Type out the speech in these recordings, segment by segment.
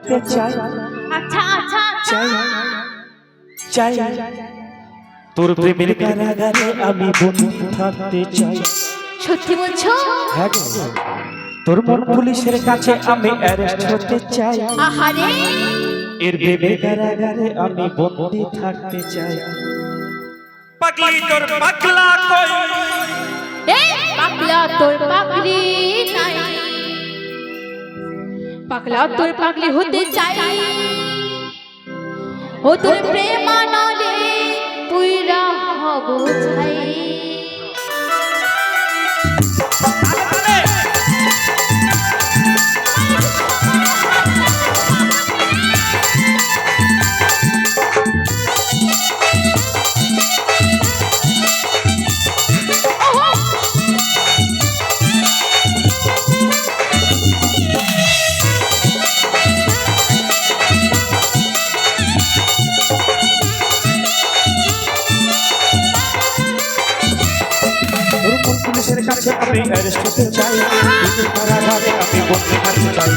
থাকতে চাই। আচ্ছা আচ্ছা চাই চাই তোর প্রেমের কারাগারে আমি বন্দি থাকতে চাই। সত্যি বলছো? হ্যাঁ গো, তোর মন পুলিশের কাছে আমি অ্যারেস্ট হতে চাই। আহারে এর প্রেমের কারাগারে আমি বন্দি থাকতে চাই। পাগলি তোর পাগলা কই, এই পাগলা তোর পাগলি নাই, পাগলা তোর পাগলি হতে চাই। ও তোর প্রেমানলে পুইরা হব চাই। পুলিশের কাছে আমি অ্যারেস্ট হতে চাই। নিজের কারাগারে আমি বন্দি থাকতে চাই।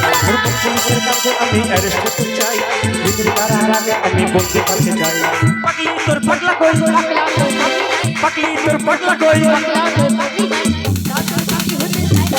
পুলিশের কাছে আমি অ্যারেস্ট হতে চাই। নিজের কারাগারে আমি বন্দি থাকতে চাই। পাগলি তোর পাগলা কই, পাগলি তোর পাগলা কই, পাগলা তোর পাগলি নাই, তোর পাগলি হতে চাই।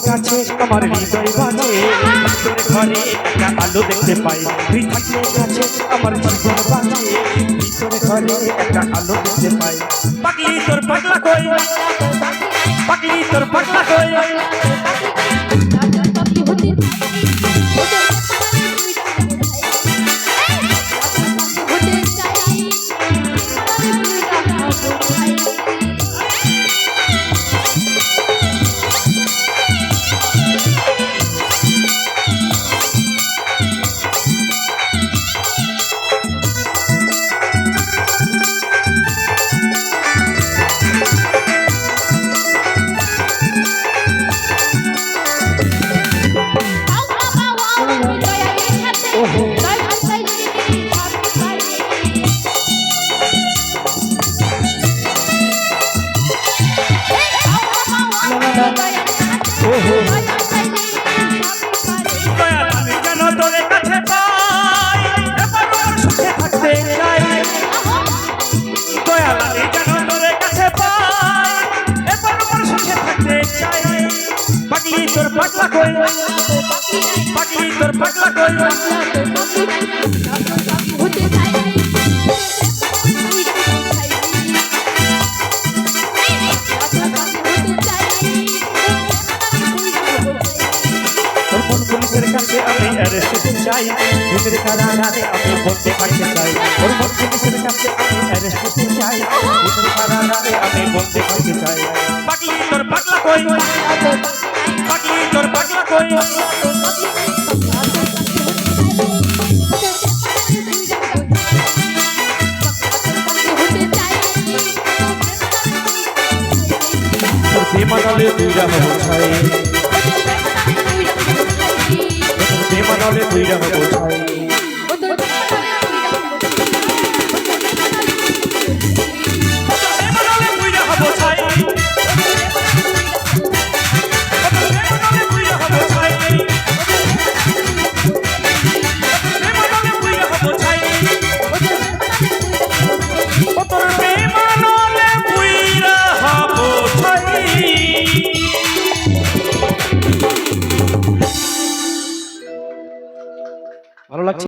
কাছে আমার হৃদয় বাজে, তোর ঘরে একটা আলো দেখতে পাই। তুই থাকলে কাছে আমার জীবন বাজে, তোর ঘরে একটা আলো দেখতে পাই। পাগলি তোর পাগলা কই, পাগলি তোর পাগলা কই, পাগলি তোর পাগলা কই, পাগলি তোর পাগলা কই, পুলিশের কাছে আমি অ্যারেস্ট হতে চাই। নিজের কারাগারে আমি বন্দি থাকতে চাই। ওর পুলিশের কাছে আমি অ্যারেস্ট হতে চাই। নিজের কারাগারে আমি বন্দি থাকতে চাই। পাগলি তোর পাগলা কই, পাগলি তোর পাগলা কই, তোর প্রেমানলে তুই রাহ চাই।